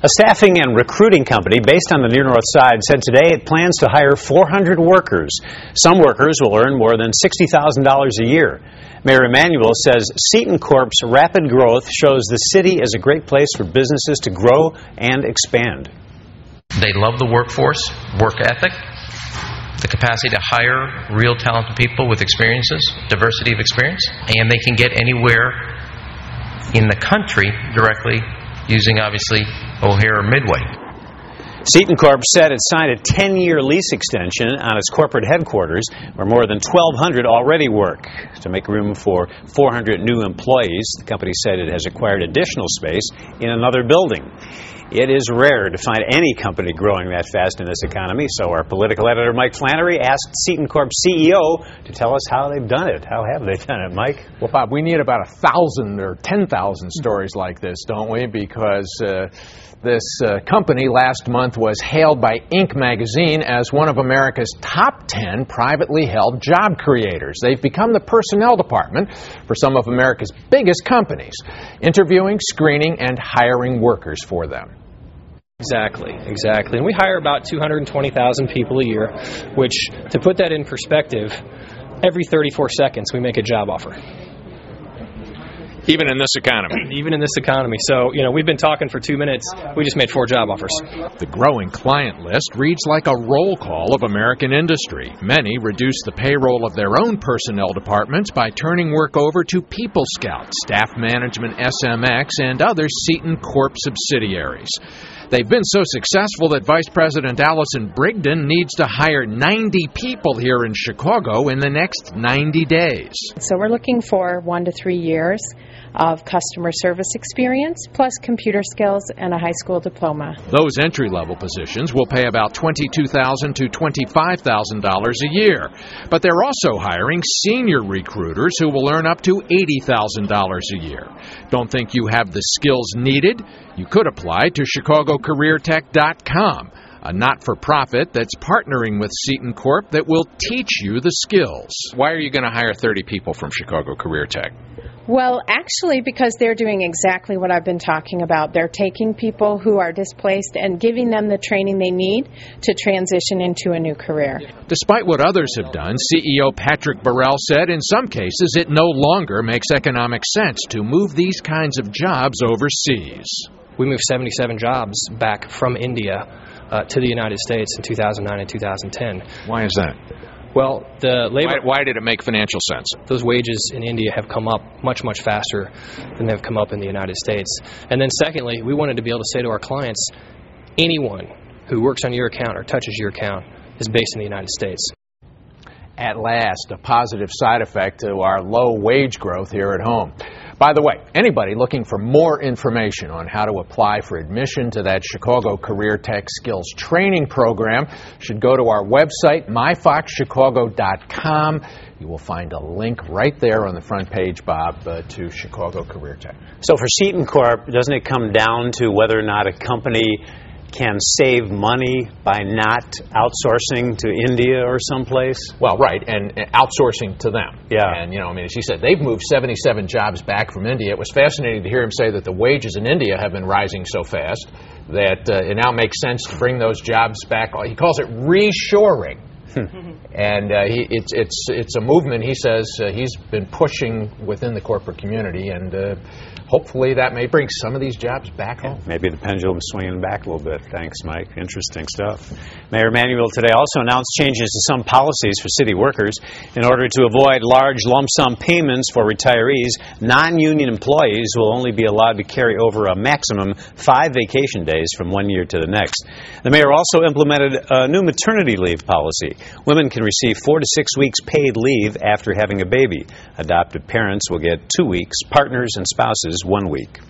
A staffing and recruiting company based on the Near North Side said today it plans to hire 400 workers. Some workers will earn more than $60,000 a year. Mayor Emanuel says SeatonCorp's rapid growth shows the city is a great place for businesses to grow and expand. They love the workforce, work ethic, the capacity to hire real talented people with experiences, diversity of experience, and they can get anywhere in the country directly using, obviously, O'Hare or Midway. SeatonCorp said it signed a 10-year lease extension on its corporate headquarters, where more than 1,200 already work. To make room for 400 new employees, the company said it has acquired additional space in another building. It is rare to find any company growing that fast in this economy, so our political editor Mike Flannery asked SeatonCorp CEO to tell us how they've done it. How have they done it, Mike? Well, Bob, we need about 1,000 or 10,000 stories like this, don't we? Because this company last month was hailed by Inc. magazine as one of America's top 10 privately held job creators. They've become the personnel department for some of America's biggest companies, interviewing, screening, and hiring workers for them. Exactly. And we hire about 220,000 people a year, which, to put that in perspective, every 34 seconds we make a job offer. Even in this economy? Even in this economy. So, we've been talking for 2 minutes. We just made 4 job offers. The growing client list reads like a roll call of American industry. Many reduce the payroll of their own personnel departments by turning work over to People Scout, Staff Management SMX, and other SeatonCorp subsidiaries. They've been so successful that Vice President Allison Brigden needs to hire 90 people here in Chicago in the next 90 days. So we're looking for 1 to 3 years of customer service experience, plus computer skills and a high school diploma. Those entry-level positions will pay about $22,000 to $25,000 a year. But they're also hiring senior recruiters who will earn up to $80,000 a year. Don't think you have the skills needed? You could apply to ChicagoCareerTech.com, a not-for-profit that's partnering with SeatonCorp that will teach you the skills. Why are you going to hire 30 people from Chicago Career Tech? Well, actually, because they're doing exactly what I've been talking about. They're taking people who are displaced and giving them the training they need to transition into a new career. Despite what others have done, CEO Patrick Beharelle said in some cases it no longer makes economic sense to move these kinds of jobs overseas. We moved 77 jobs back from India to the United States in 2009 and 2010. Why is that? Well, the labor... Why did it make financial sense? Those wages in India have come up much faster than they've come up in the United States. And then secondly, we wanted to be able to say to our clients, anyone who works on your account or touches your account is based in the United States. At last, a positive side effect to our low wage growth here at home. By the way, anybody looking for more information on how to apply for admission to that Chicago Career Tech Skills Training Program should go to our website, myfoxchicago.com. You will find a link right there on the front page, Bob, to Chicago Career Tech. So for SeatonCorp, doesn't it come down to whether or not a company can save money by not outsourcing to India or someplace? Well, right, and outsourcing to them. Yeah. And, as you said, they've moved 77 jobs back from India. It was fascinating to hear him say that the wages in India have been rising so fast that it now makes sense to bring those jobs back. He calls it reshoring. And it's a movement, he says, he's been pushing within the corporate community, and hopefully that may bring some of these jobs back home. Maybe the pendulum swinging back a little bit. Thanks, Mike. Interesting stuff. Mayor Emanuel today also announced changes to some policies for city workers. In order to avoid large lump sum payments for retirees, non-union employees will only be allowed to carry over a maximum 5 vacation days from one year to the next. The mayor also implemented a new maternity leave policy. Women can receive 4 to 6 weeks paid leave after having a baby. Adoptive parents will get 2 weeks, partners and spouses 1 week.